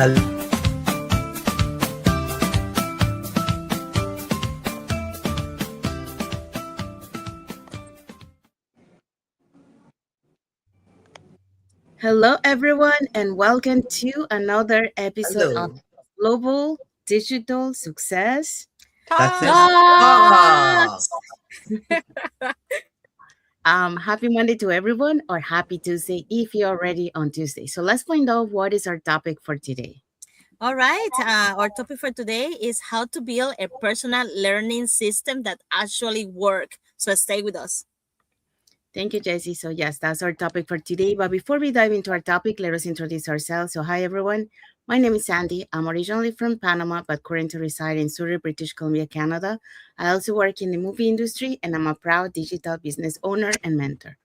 Hello, everyone, and welcome to another episode of Hello. Global Digital Success Success Talks. Talks. Happy Monday to everyone, or happy Tuesday if you're already on Tuesday. So let's find out what is our topic for today. All right. Our topic for today is how to build a personal learning system that actually work. So stay with us. Thank you, Jessie. So, yes, that's our topic for today. But before we dive into our topic, let us introduce ourselves. So, hi, everyone. My name is Sandy. I'm originally from Panama, but currently reside in Surrey, British Columbia, Canada. I also work in the movie industry, and I'm a proud digital business owner and mentor.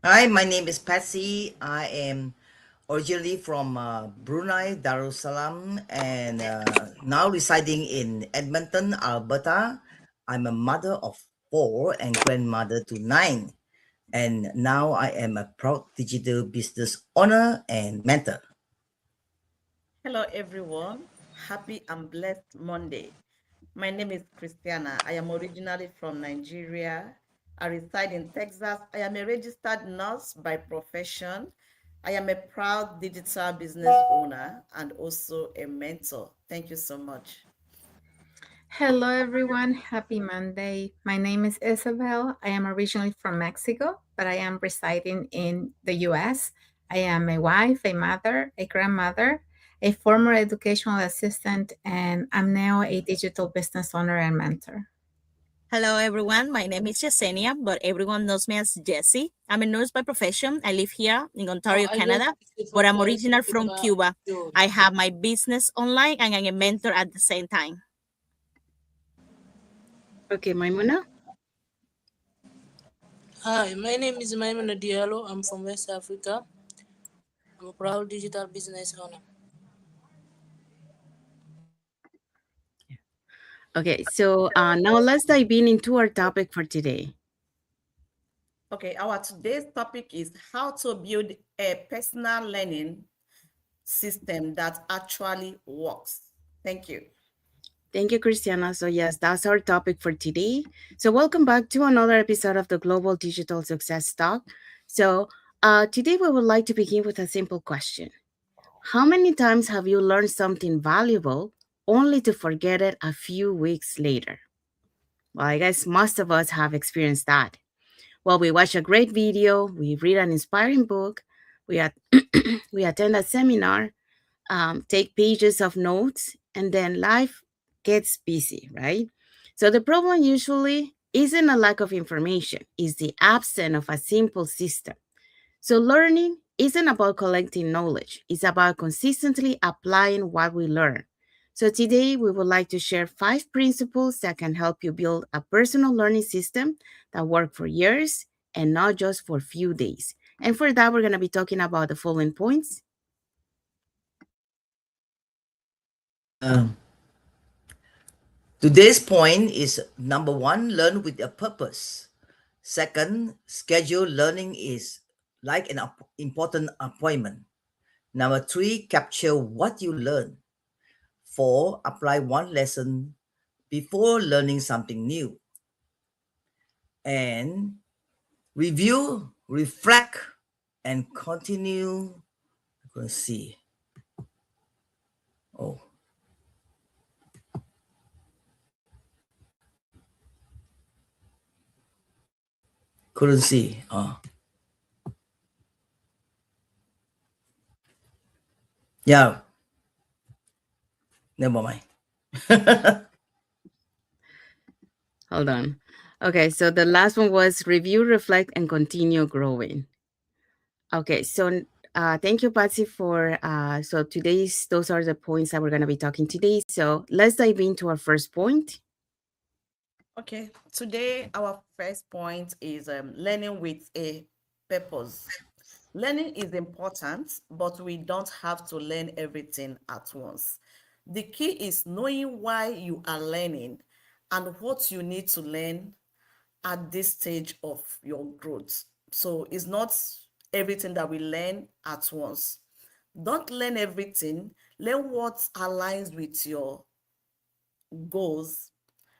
Hi, my name is Patsy. I am originally from Brunei Darussalam and now residing in Edmonton, Alberta. I'm a mother of 4 and grandmother to 9. And now I am a proud digital business owner and mentor. Hello, everyone. Happy and blessed Monday. My name is Christiana. I am originally from Nigeria. I reside in Texas. I am a registered nurse by profession. I am a proud digital business owner and also a mentor. Thank you so much. Hello, everyone. Happy Monday. My name is Isabel. I am originally from Mexico, but I am residing in the US. I am a wife, a mother, a grandmother, a former educational assistant, and I'm now a digital business owner and mentor. Hello, everyone. My name is Yesenia, but everyone knows me as Jessie. I'm a nurse by profession. I live here in Ontario, Canada, but I'm original from Cuba. I have my business online and I'm a mentor at the same time. Okay, Maimuna. Hi, my name is Maimuna Diallo. I'm from West Africa. I'm a proud digital business owner. Okay, so now let's dive into our topic for today. Okay, our today's topic is how to build a personal learning system that actually works. Thank you. Thank you, Christiana. So, yes, that's our topic for today. So, welcome back to another episode of the Global Digital Success Talk. So, today we would like to begin with a simple question. How many times have you learned something valuable only to forget it a few weeks later? Well, I guess most of us have experienced that. Well, we watch a great video, we read an inspiring book, we, we attend a seminar, take pages of notes, and then life gets busy, right? So the problem usually isn't a lack of information, it's the absence of a simple system. So learning isn't about collecting knowledge, it's about consistently applying what we learn. So today we would like to share 5 principles that can help you build a personal learning system that work for years and not just for a few days. And for that, we're going to be talking about the following points. Um, Today's point is number 1, learn with a purpose. Second, schedule learning is like an important appointment. Number 3, capture what you learn. 4, apply one lesson before learning something new. And review, reflect, and continue. I'm going to see. Oh. Couldn't see. Oh. Yeah. Never mind. Hold on. Okay, so the last one was review, reflect, and continue growing. Okay, so thank you, Patsy, for so those are the points that we're going to be talking today. So let's dive into our first point. Okay, today our first point is learning with a purpose. Learning is important, but we don't have to learn everything at once. The key is knowing why you are learning and what you need to learn at this stage of your growth. So it's not everything that we learn at once. Don't learn everything. Learn what aligns with your goals.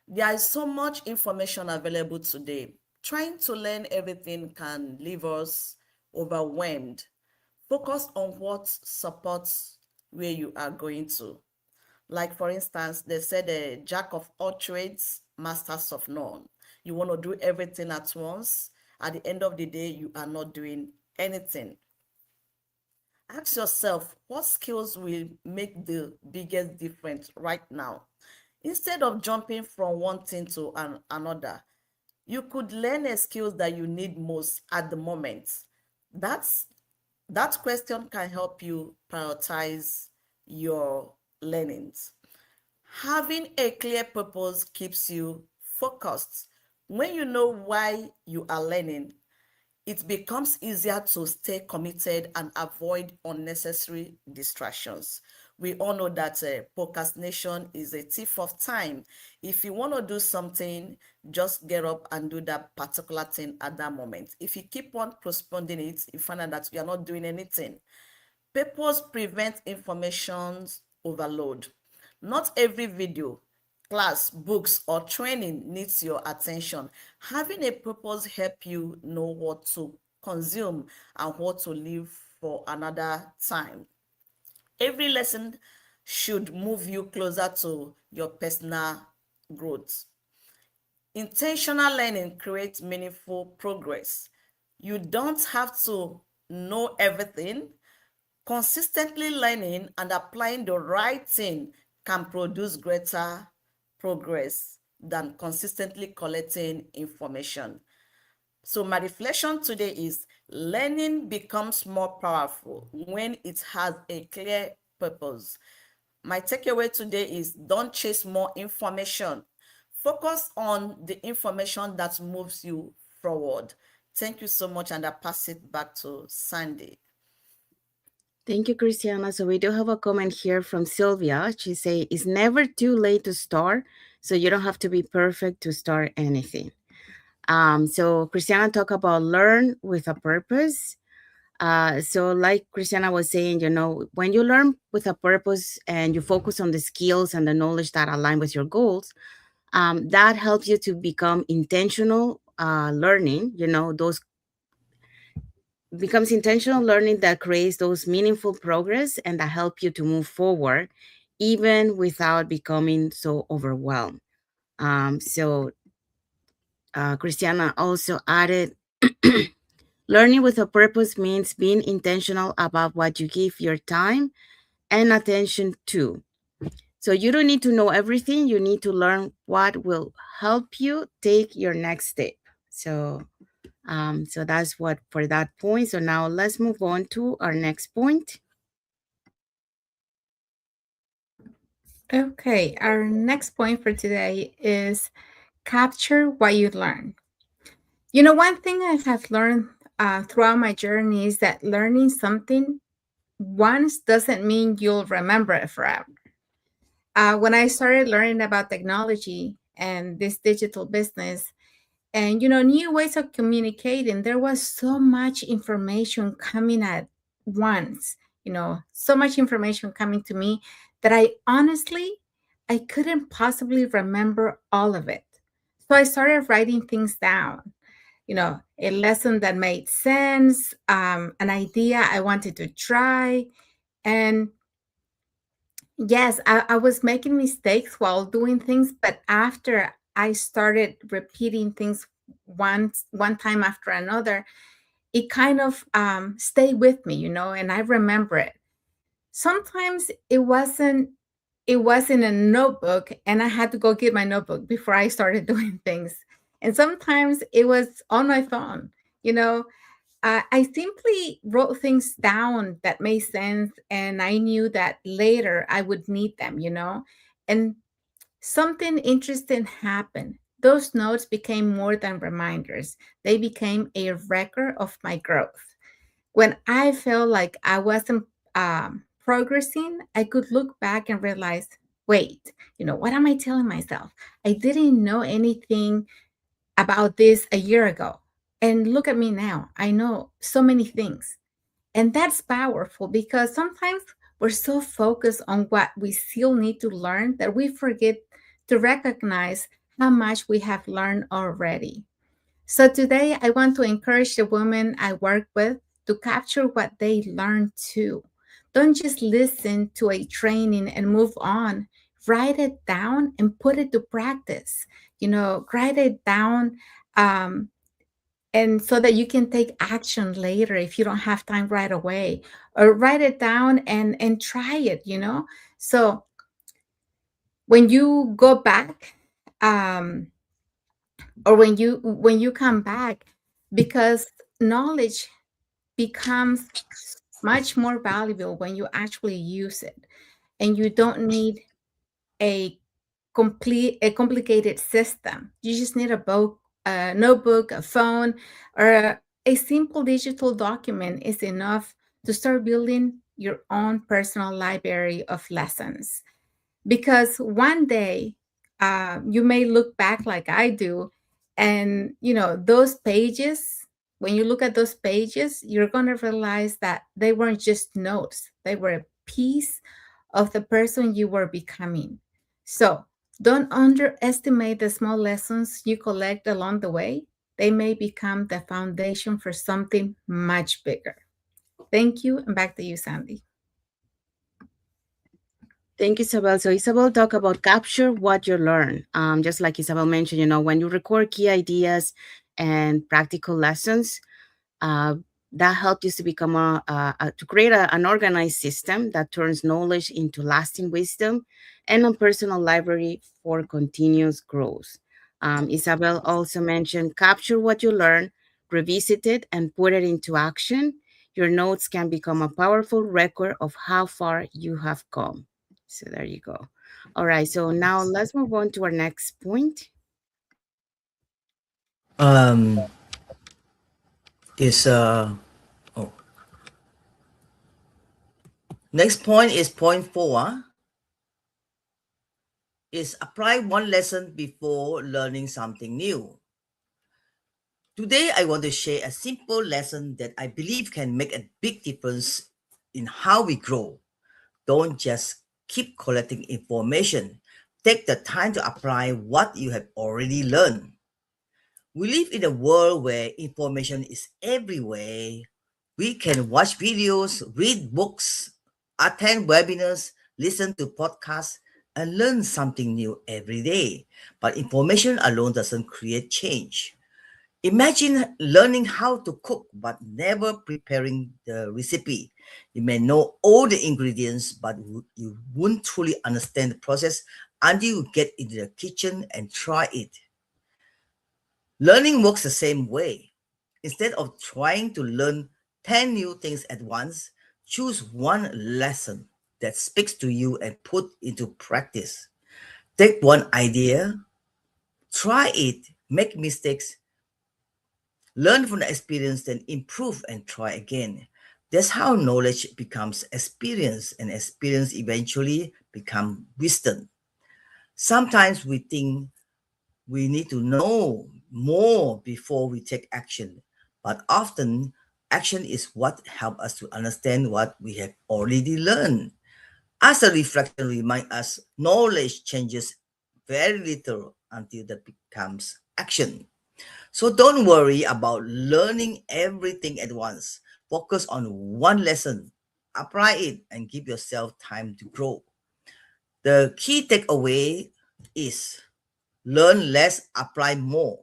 There is so much information available today. Trying to learn everything can leave us overwhelmed. Focus on what supports where you are going to. Like, for instance, they said a jack of all trades, masters of none. You want to do everything at once. At the end of the day, you are not doing anything. Ask yourself, what skills will make the biggest difference right now? Instead of jumping from one thing to another, you could learn a skill that you need most at the moment. That's that question can help you prioritize your learnings. Having a clear purpose keeps you focused. When you know why you are learning, it becomes easier to stay committed and avoid unnecessary distractions. We all know that procrastination is a thief of time. If you want to do something, just get up and do that particular thing at that moment. If you keep on postponing it, you find out that you are not doing anything. Purpose prevents information overload. Not every video, class, books, or training needs your attention. Having a purpose help you know what to consume and what to leave for another time. Every lesson should move you closer to your personal growth. Intentional learning creates meaningful progress. You don't have to know everything. Consistently learning and applying the right thing can produce greater progress than consistently collecting information. So my reflection today is learning becomes more powerful when it has a clear purpose. My takeaway today is don't chase more information. Focus on the information that moves you forward. Thank you so much, and I pass it back to Sandy. Thank you, Christiana. So we do have a comment here from Sylvia. She say, "It's never too late to start, so you don't have to be perfect to start anything." So Christiana talk about learn with a purpose. So like Christiana was saying, when you learn with a purpose and you focus on the skills and the knowledge that align with your goals, that helps you to become intentional learning. Those becomes intentional learning that creates those meaningful progress and that help you to move forward even without becoming so overwhelmed. So Christiana also added, learning with a purpose means being intentional about what you give your time and attention to. So you don't need to know everything, you need to learn what will help you take your next step. So that's what for that point. So now let's move on to our next point. Okay, our next point for today is capture what you learn. One thing I have learned throughout my journey is that learning something once doesn't mean you'll remember it forever. When I started learning about technology and this digital business, and new ways of communicating, there was so much information coming at once, so much information coming to me that I couldn't possibly remember all of it. So I started writing things down, a lesson that made sense, an idea I wanted to try. And yes, I was making mistakes while doing things, but after I started repeating things one time after another, it kind of stayed with me, and I remember it. Sometimes it was in a notebook, and I had to go get my notebook before I started doing things. And sometimes it was on my phone, you know. I simply wrote things down that made sense, and I knew that later I would need them, And something interesting happened. Those notes became more than reminders, they became a record of my growth. When I felt like I wasn't progressing, I could look back and realize, wait, what am I telling myself? I didn't know anything about this a year ago. And look at me now. I know so many things. And that's powerful because sometimes we're so focused on what we still need to learn that we forget to recognize how much we have learned already. So today, I want to encourage the women I work with to capture what they learn too. Don't just listen to a training and move on. Write it down and put it to practice. Write it down, um, and so that you can take action later if you don't have time right away, or write it down and try it. So when you go back, um, or when you come back, because knowledge becomes much more valuable when you actually use it, and you don't need a complicated system. You just need a book, a notebook, a phone, or a simple digital document is enough to start building your own personal library of lessons. Because one day, you may look back like I do, and those pages, when you look at those pages, you're going to realize that they weren't just notes, they were a piece of the person you were becoming. So don't underestimate the small lessons you collect along the way. They may become the foundation for something much bigger. Thank you, and back to you, Sandy. Thank you, Isabel. So Isabel talk about capture what you learn. Just like Isabel mentioned, when you record key ideas and practical lessons, uh, that helped you to become to create an organized system that turns knowledge into lasting wisdom and a personal library for continuous growth. Isabel also mentioned capture what you learn, revisit it, and put it into action. Your notes can become a powerful record of how far you have come. So there you go. All right, so now let's move on to our next point. Um, is oh, next point is point 4. Is apply one lesson before learning something new. Today, I want to share a simple lesson that I believe can make a big difference in how we grow. Don't just keep collecting information. Take the time to apply what you have already learned. We live in a world where information is everywhere. We can watch videos, read books, attend webinars, listen to podcasts, and learn something new every day. But information alone doesn't create change. Imagine learning how to cook but never preparing the recipe. You may know all the ingredients, but you won't truly understand the process until you get into the kitchen and try it. Learning works the same way. Instead of trying to learn 10 new things at once, choose one lesson that speaks to you and put into practice. Take one idea, try it, make mistakes, learn from the experience, then improve and try again. That's how knowledge becomes experience, and experience eventually become wisdom. Sometimes we think we need to know more before we take action, but often action is what helps us to understand what we have already learned. As a reflection remind us, knowledge changes very little until that becomes action. So don't worry about learning everything at once. Focus on one lesson, apply it, and give yourself time to grow. The key takeaway is learn less, apply more,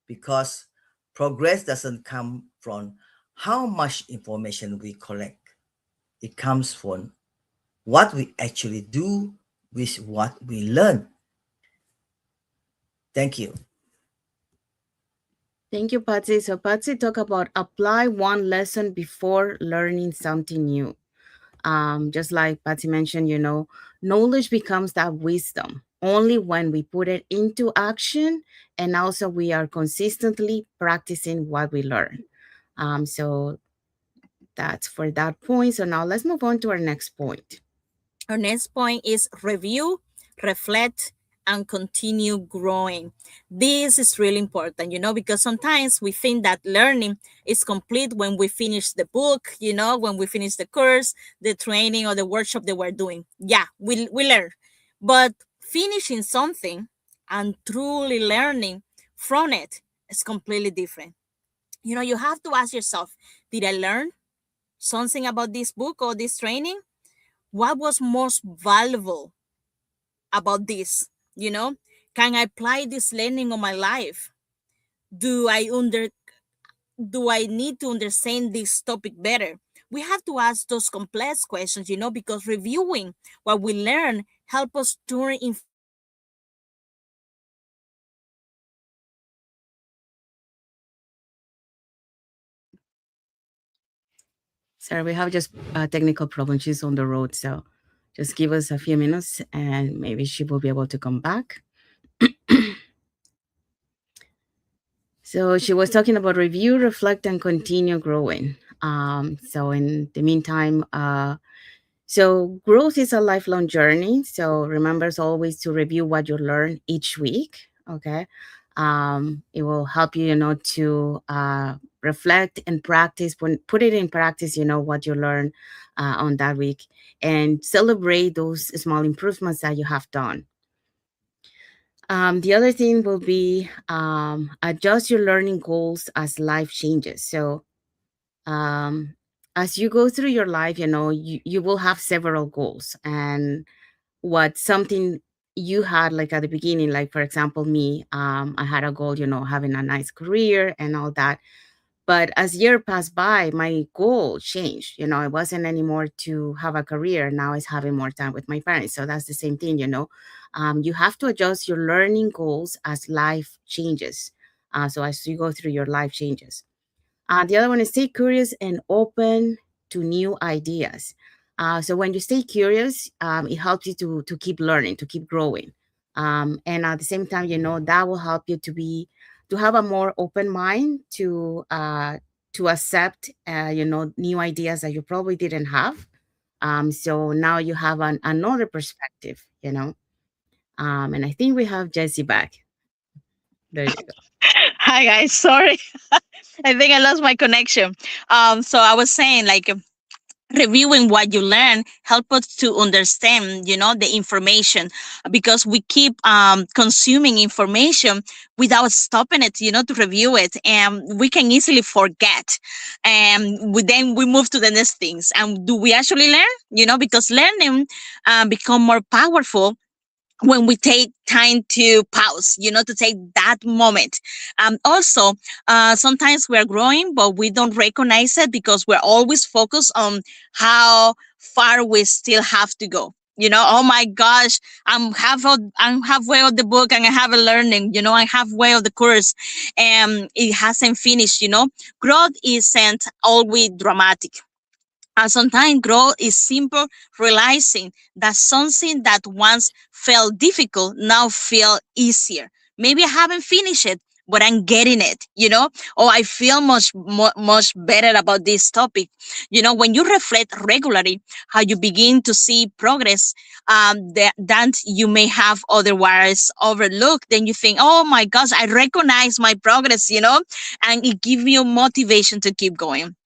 because progress doesn't come from how much information we collect. It comes from what we actually do with what we learn. Thank you. Thank you, Patsy. So Patsy talk about apply one lesson before learning something new. Just like Patsy mentioned, knowledge becomes that wisdom only when we put it into action, and also we are consistently practicing what we learn. So that's for that point. So now let's move on to our next point. Our next point is review, reflect, and continue growing. This is really important, because sometimes we think that learning is complete when we finish the book, when we finish the course, the training, or the workshop that we're doing. Yeah, we learn. But finishing something and truly learning from it is completely different. You have to ask yourself, did I learn something about this book or this training? What was most valuable about this? Can I apply this learning on my life? Do I under do I need to understand this topic better? We have to ask those complex questions, because reviewing what we learn help us turn information into actionable steps. Sorry, we have just a technical problem. She's on the road, so just give us a few minutes and maybe she will be able to come back. So she was talking about review, reflect, and continue growing. So in the meantime, so growth is a lifelong journey. So remember always to review what you learn each week. Okay. It will help you, to reflect and practice, put it in practice, what you learn on that week, and celebrate those small improvements that you have done. The other thing will be adjust your learning goals as life changes. So um, as you go through your life, you will have several goals. And what something you had like at the beginning, like for example, me, I had a goal, having a nice career and all that. But as year passed by, my goal changed. It wasn't anymore to have a career. Now it's having more time with my parents. So that's the same thing. You have to adjust your learning goals as life changes. So as you go through your life changes. The other one is stay curious and open to new ideas. So when you stay curious, it helps you to keep learning, to keep growing. And at the same time, that will help you to have a more open mind to accept, new ideas that you probably didn't have. So now you have another perspective, and I think we have Jessie back. There you go. Hi guys, sorry. I think I lost my connection. So I was saying, like, reviewing what you learn help us to understand, the information, because we keep consuming information without stopping it, to review it, and we can easily forget, and then we move to the next things. And do we actually learn? Because learning become more powerful when we take time to pause, to take that moment. Also, sometimes we're growing, but we don't recognize it because we're always focused on how far we still have to go. Oh my gosh, I'm halfway of the book and I haven't learning. I'm halfway of the course, and it hasn't finished. Growth isn't always dramatic. Sometimes growth is simple, realizing that something that once felt difficult now feel easier. Maybe I haven't finished it, but I'm getting it, or I feel much better about this topic. When you reflect regularly, how you begin to see progress that you may have otherwise overlooked, then you think, oh my gosh, I recognize my progress, and it gives you motivation to keep going.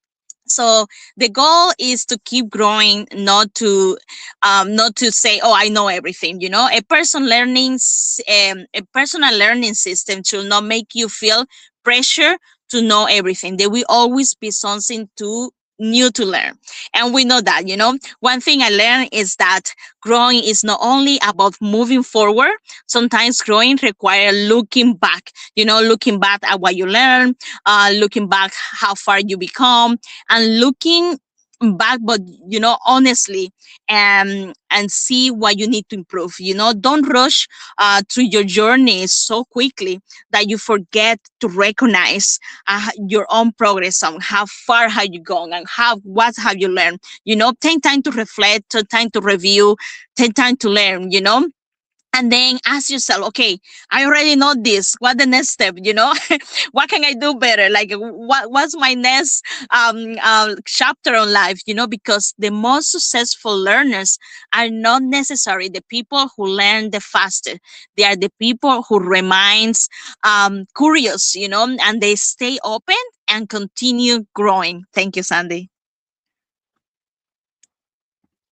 So the goal is to keep growing, not to say, oh, I know everything. A personal learning system should not make you feel pressure to know everything. There will always be something new to learn, and we know that. One thing I learned is that growing is not only about moving forward. Sometimes growing requires looking back at what you learned, looking back how far you become, and looking back, but honestly, and see what you need to improve. Don't rush through your journey so quickly that you forget to recognize your own progress on how far have you gone and what have you learned. Take time to reflect, take time to review, take time to learn. and then ask yourself, okay, I already know this, what the next step, what can I do better, like what's my next chapter on life, because the most successful learners are not necessarily the people who learn the fastest. They are the people who remains curious, and they stay open and continue growing. Thank you, Sandy.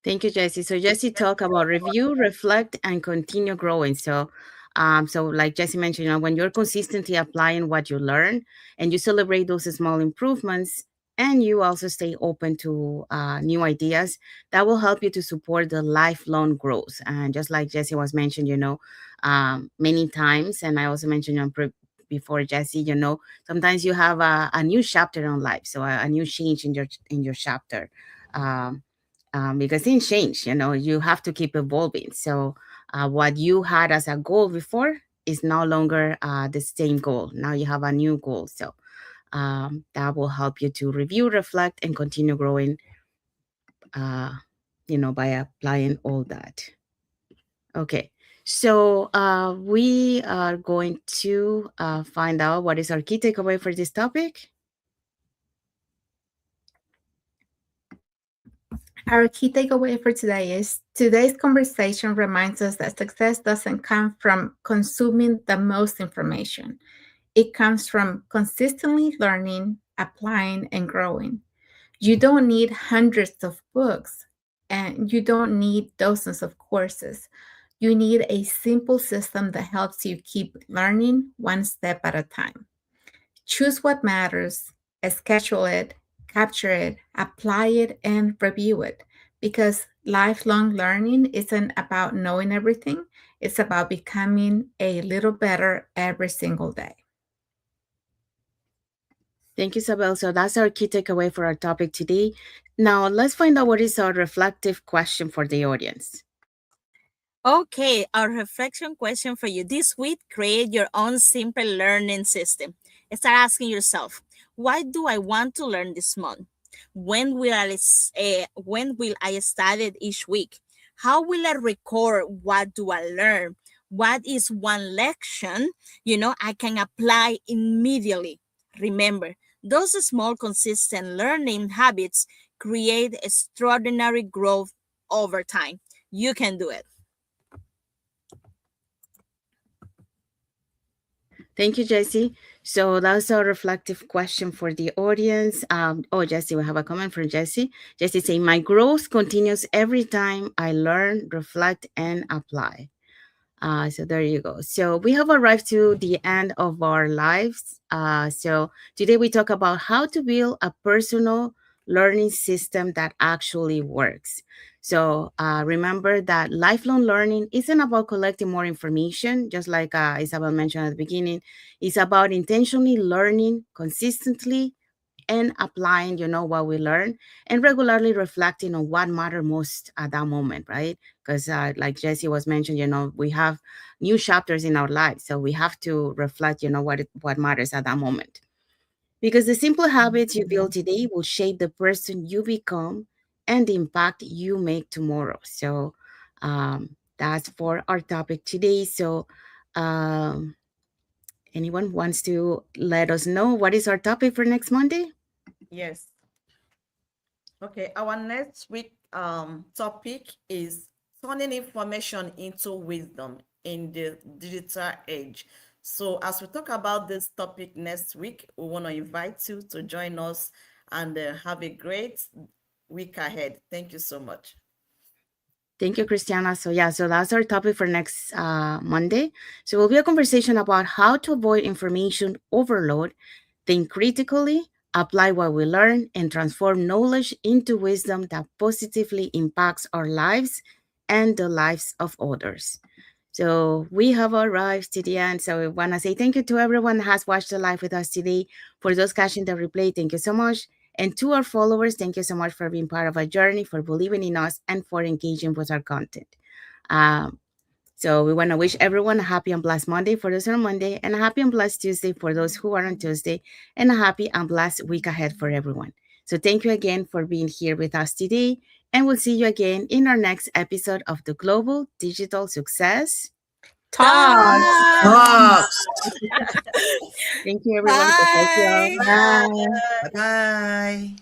Thank you, Jesse. So Jesse talked about review, reflect, and continue growing. So like Jesse mentioned, when you're consistently applying what you learn and you celebrate those small improvements, and you also stay open to new ideas, that will help you to support the lifelong growth. And just like Jesse was mentioned, many times, and I also mentioned before Jesse, sometimes you have a new chapter in life, so a new change in your chapter. Um, because things change, you have to keep evolving. So what you had as a goal before is no longer the same goal. Now you have a new goal. So that will help you to review, reflect, and continue growing, uh, by applying all that. Okay. So we are going to find out what is our key takeaway for this topic. Our key takeaway for today is today's conversation reminds us that success doesn't come from consuming the most information. It comes from consistently learning, applying, and growing. You don't need hundreds of books and you don't need dozens of courses. You need a simple system that helps you keep learning one step at a time. Choose what matters, schedule it, capture it, apply it, and review it. Because lifelong learning isn't about knowing everything, it's about becoming a little better every single day. Thank you, Isabel. So that's our key takeaway for our topic today. Now, let's find out what is our reflective question for the audience. Okay, our reflection question for you this week: create your own simple learning system. Start asking yourself, why do I want to learn this month? When will I study it each week? How will I record what do I learn? What is one lesson, I can apply immediately? Remember, those small consistent learning habits create extraordinary growth over time. You can do it. Thank you, Jesse. So that's our reflective question for the audience. Jesse, we have a comment from Jesse. Jesse saying, my growth continues every time I learn, reflect, and apply. So there you go. So we have arrived to the end of our lives. So today we talk about how to build a personal learning system that actually works. So remember that lifelong learning isn't about collecting more information, just like Isabel mentioned at the beginning. It's about intentionally learning consistently and applying, what we learn, and regularly reflecting on what matter most at that moment, right? Because like Jesse was mentioned, we have new chapters in our lives, so we have to reflect, what matters at that moment. Because the simple habits you build today will shape the person you become and the impact you make tomorrow. So that's for our topic today. So um, anyone wants to let us know what is our topic for next Monday? Yes. Okay, our next week topic is turning information into wisdom in the digital age. So as we talk about this topic next week, we want to invite you to join us and have a great week ahead. Thank you so much. Thank you, Christiana. So yeah, so that's our topic for next Monday. So it will be a conversation about how to avoid information overload, think critically, apply what we learn, and transform knowledge into wisdom that positively impacts our lives and the lives of others. So we have arrived to the end. So we want to say thank you to everyone that has watched the live with us today. For those catching the replay, thank you so much. And to our followers, thank you so much for being part of our journey, for believing in us, and for engaging with our content. Um, so we want to wish everyone a happy and blessed Monday for those on Monday, and a happy and blessed Tuesday for those who are on Tuesday, and a happy and blessed week ahead for everyone. So thank you again for being here with us today, and we'll see you again in our next episode of the Global Digital Success Talks. Bye. Talks. Thank you, everyone. Goodbye, y'all. Bye. Bye. Bye bye.